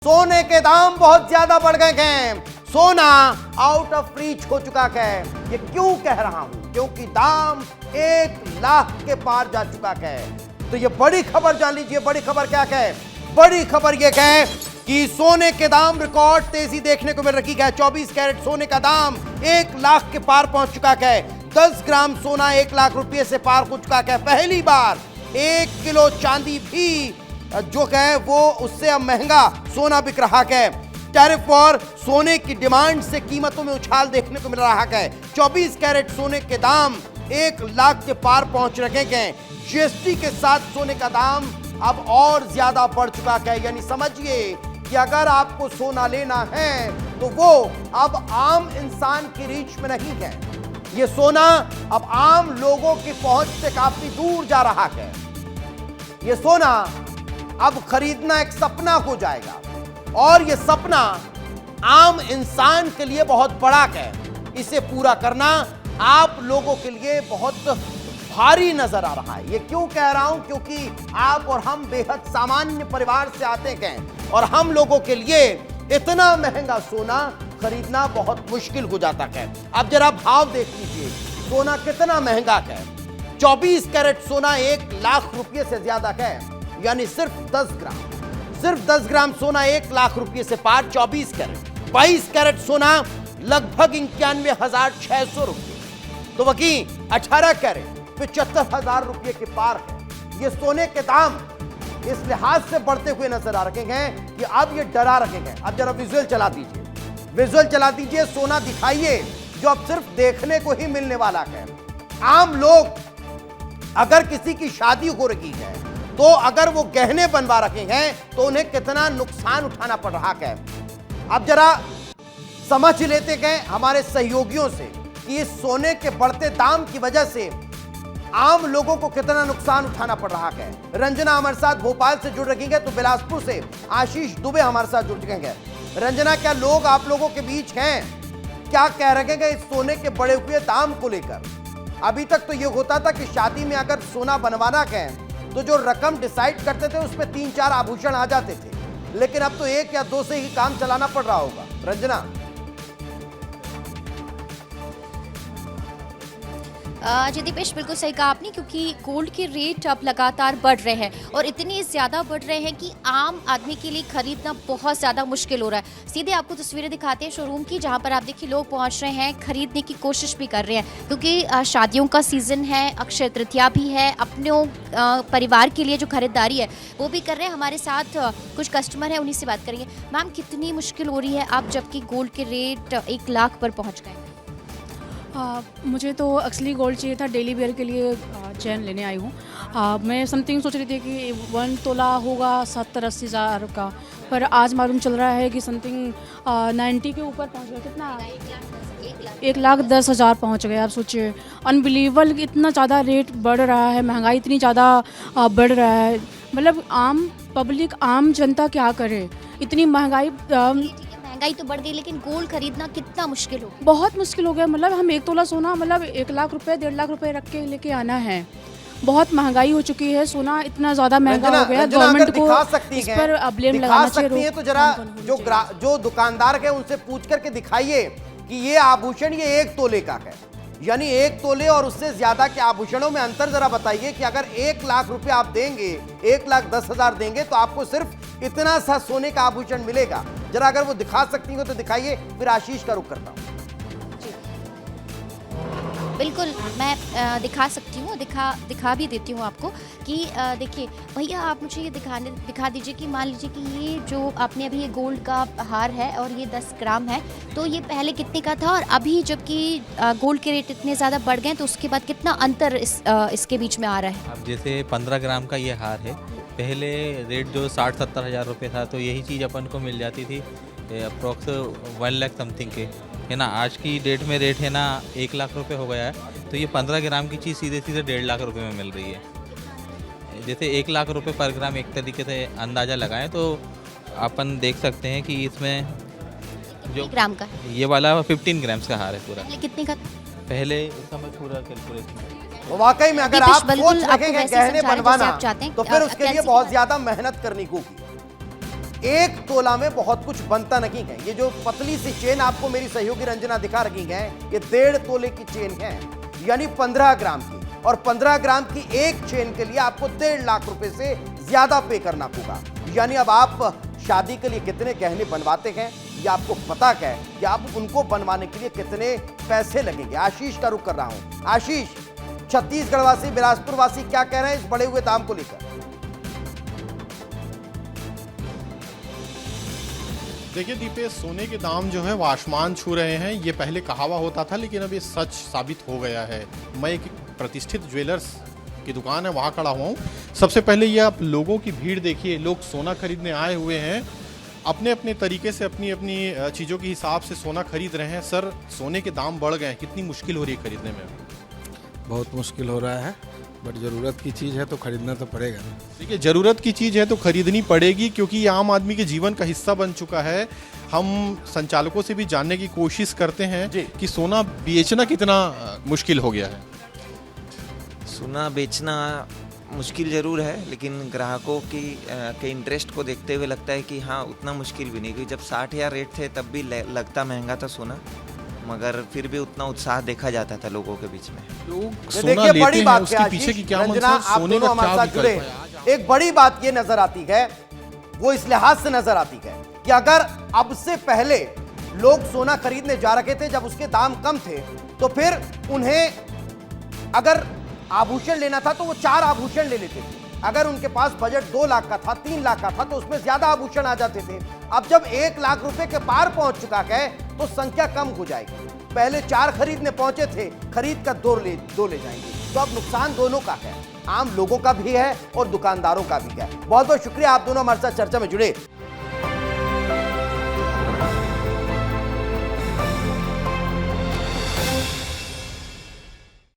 सोने के दाम बहुत ज्यादा बढ़ गए हैं। सोना आउट ऑफ रीच हो चुका है। ये क्यों कह रहा हूं? क्योंकि दाम 1 लाख के पार जा चुका है। तो ये बड़ी खबर जान लीजिए। बड़ी खबर क्या है? बड़ी खबर ये है कि सोने के दाम रिकॉर्ड तेजी देखने को मिल रही है। 24 कैरेट सोने का दाम 1 लाख के पार पहुंच चुका है। 10 ग्राम सोना 1 लाख रुपए से पार हो चुका है। पहली बार 1 किलो चांदी भी जो है वो उससे अब महंगा सोना बिक रहा है। टैरिफ और सोने की डिमांड से कीमतों में उछाल देखने को मिल रहा है। 24 कैरेट सोने के दाम 1 लाख के पार पहुंच रहे हैं। जीएसटी के साथ सोने का दाम अब और ज्यादा बढ़ चुका है। यानी समझिए कि अगर आपको सोना लेना है तो वो अब आम इंसान की रीच में नहीं है। ये सोना अब आम लोगों की पहुंच से काफी दूर जा रहा है। ये सोना अब खरीदना एक सपना हो जाएगा और यह सपना आम इंसान के लिए बहुत बड़ा है। इसे पूरा करना आप लोगों के लिए बहुत भारी नजर आ रहा है। ये क्यों कह रहा हूं? क्योंकि आप और हम बेहद सामान्य परिवार से आते हैं और हम लोगों के लिए इतना महंगा सोना खरीदना बहुत मुश्किल हो जाता है। अब जरा भाव देख लीजिए, सोना कितना महंगा है। 24 कैरेट सोना 1 लाख रुपए से ज्यादा है। यानी सिर्फ 10 ग्राम सोना 1 लाख रुपए से पार। 24 कैरेट 22 कैरेट सोना लगभग 91,600 रुपए। तो वहीं 18 कैरेट 75,000 रुपए के पार है। ये सोने के दाम इस लिहाज से बढ़ते हुए नजर आ रहे हैं कि अब ये डरा रहे हैं। अब जरा विजुअल चला दीजिए, सोना दिखाइए जो अब सिर्फ देखने को ही मिलने वाला है। आम लोग अगर किसी की शादी हो रही है तो अगर वो गहने बनवा रखे हैं तो उन्हें कितना नुकसान उठाना पड़ रहा है। अब जरा समझ लेते गए हमारे सहयोगियों से कि इस सोने के बढ़ते दाम की वजह से आम लोगों को कितना नुकसान उठाना पड़ रहा है। रंजना हमारे साथ भोपाल से जुड़ रही है तो बिलासपुर से आशीष दुबे हमारे साथ जुड़ चुके हैं। रंजना, क्या लोग आप लोगों के बीच हैं? क्या कह रहे हैं इस सोने के बढ़े हुए दाम को लेकर? अभी तक तो ये होता था कि शादी में अगर सोना बनवाना है तो जो रकम डिसाइड करते थे उसमें 3-4 आभूषण आ जाते थे, लेकिन अब तो 1 या 2 से ही काम चलाना पड़ रहा होगा। रंजना जी दीपेश, बिल्कुल सही कहा आपने, क्योंकि गोल्ड के रेट अब लगातार बढ़ रहे हैं और इतने ज़्यादा बढ़ रहे हैं कि आम आदमी के लिए खरीदना बहुत ज़्यादा मुश्किल हो रहा है। सीधे आपको तस्वीरें दिखाते हैं शोरूम की, जहां पर आप देखिए लोग पहुंच रहे हैं, खरीदने की कोशिश भी कर रहे हैं, क्योंकि शादियों का सीज़न है, अक्षय तृतीया भी है। अपने परिवार के लिए जो खरीदारी है वो भी कर रहे हैं। हमारे साथ कुछ कस्टमर हैं, उन्हीं से बात करेंगे। मैम, कितनी मुश्किल हो रही है आप जबकि गोल्ड के रेट 1 लाख पर पहुँच गए? मुझे तो एक्चुअली गोल्ड चाहिए था, डेली वेयर के लिए चेन लेने आई हूँ। मैं समथिंग सोच रही थी कि 1 तोला होगा 70-80 हज़ार का, पर आज मालूम चल रहा है कि समथिंग 90 के ऊपर पहुँच गया। कितना? 1,10,000 पहुँच गए। आप सोचिए, अनबिलीवेबल, इतना ज़्यादा रेट बढ़ रहा है, महंगाई इतनी ज़्यादा बढ़ रहा है। मतलब आम पब्लिक, आम जनता क्या करे? इतनी महंगाई तो बढ़ गई, लेकिन गोल्ड खरीदना कितना मुश्किल हो गया? बहुत मुश्किल हो गया। मतलब हम 1 तोला सोना 1 लाख रुपए 1.5 लाख रुपए रख के लेके आना है। बहुत महंगाई हो चुकी है, सोना इतना ज्यादा महंगा हो गया। गवर्नमेंट को इस पर ब्लेम लगाना चाहिए। तो जरा जो दुकानदार है उनसे पूछ करके दिखाइए कि ये आभूषण ये 1 तोले का है, यानी 1 तोले और उससे ज्यादा के आभूषणों में अंतर जरा बताइए कि अगर 1 लाख रुपए आप देंगे, 1,10,000 देंगे तो आपको सिर्फ इतना सा सोने का आभूषण मिलेगा। जरा अगर वो दिखा सकती हो तो दिखाइए, फिर आशीष का रुख करता हूं। बिल्कुल, मैं दिखा सकती हूँ, दिखा भी देती हूँ आपको कि देखिए भैया, आप मुझे ये दिखा दीजिए कि मान लीजिए कि ये जो आपने अभी ये गोल्ड का हार है और ये 10 ग्राम है, तो ये पहले कितने का था और अभी जबकि गोल्ड के रेट इतने ज़्यादा बढ़ गए तो उसके बाद कितना अंतर इसके बीच में आ रहा है? अब जैसे 15 ग्राम का ये हार है, पहले रेट जो 60-70 हज़ार रुपये था, तो यही चीज़ अपन को मिल जाती थी अप्रॉक्स 1 लाख समथिंग के, है ना। आज की डेट में रेट है ना 1 लाख रुपए हो गया है, तो ये 15 ग्राम की चीज़ सीधे 1.5 लाख रुपए में मिल रही है। जैसे 1 लाख रुपए पर ग्राम एक तरीके से अंदाज़ा लगाएं तो अपन देख सकते हैं कि इसमें जो ग्राम का ये वाला 15 ग्राम्स का हार है पूरा। कितने का? पहले इसका मैं पूरा कैलकुलेशन, वाकई में अगर आप सोच रखेंगे गहने बनवाना तो फिर उसके लिए बहुत ज्यादा मेहनत करनी होगी। एक तोला में बहुत कुछ बनता नहीं है। ये जो पतली सी चेन आपको मेरी सहयोगी रंजना दिखा रही है, ये 1.5 तोले की चेन है, यानी 15 ग्राम की। और 15 ग्राम की एक चेन के लिए आपको 1.5 लाख रुपए से ज्यादा पे करना होगा। यानी अब आप शादी के लिए कितने गहने बनवाते हैं, ये आपको पता है कि आप उनको बनवाने के लिए कितने पैसे लगेंगे। आशीष का रुख कर रहा हूं। आशीष, छत्तीसगढ़ वासी, बिलासपुर वासी क्या कह रहे हैं इस बढ़े हुए दाम को लेकर? देखिए दीपेश, सोने के दाम जो है वो आसमान छू रहे हैं। ये पहले कहावा होता था, लेकिन अब ये सच साबित हो गया है। मैं एक प्रतिष्ठित ज्वेलर्स की दुकान है, वहाँ खड़ा हुआ हूँ। सबसे पहले ये आप लोगों की भीड़ देखिए, लोग सोना खरीदने आए हुए हैं, अपने अपने तरीके से अपनी अपनी चीज़ों के हिसाब से सोना खरीद रहे हैं। सर, सोने के दाम बढ़ गए हैं, कितनी मुश्किल हो रही है खरीदने में? बहुत मुश्किल हो रहा है, बट ज़रूरत की चीज़ है तो खरीदना तो पड़ेगा ना। देखिए, ज़रूरत की चीज़ है तो खरीदनी पड़ेगी, क्योंकि ये आम आदमी के जीवन का हिस्सा बन चुका है। हम संचालकों से भी जानने की कोशिश करते हैं कि सोना बेचना कितना मुश्किल हो गया है। सोना बेचना मुश्किल ज़रूर है, लेकिन ग्राहकों के इंटरेस्ट को देखते हुए लगता है कि हाँ, उतना मुश्किल भी नहीं। क्योंकि जब 60,000 रेट थे तब भी लगता महंगा था सोना, मगर फिर भी उतना उत्साह देखा जाता था लोगों के बीच में। लोग सोना देखिए, लेते बड़ी हैं, बात उसके है पीछे की आशीष, क्या रंजना, मंशा, आप सोने दोनों का हमारे क्या साथ जुड़े। विकल्प है? एक बड़ी बात ये नजर आती है, वो इस लिहाज से नजर आती है कि अगर अब से पहले लोग सोना खरीदने जा रहे थे जब उसके दाम कम थे, तो फिर उन्हें अगर आभूषण लेना था तो वो 4 आभूषण ले लेते थे। अगर उनके पास बजट 2 लाख का था, 3 लाख का था, तो उसमें ज्यादा आभूषण आ जाते थे। अब जब 1 लाख रुपए के पार पहुंच चुका है तो संख्या कम हो जाएगी। पहले 4 खरीदने पहुंचे थे, खरीद कर 2 ले जाएंगे। तो अब नुकसान दोनों का है, आम लोगों का भी है और दुकानदारों का भी है। बहुत बहुत शुक्रिया, आप दोनों हमारे साथ चर्चा में जुड़े।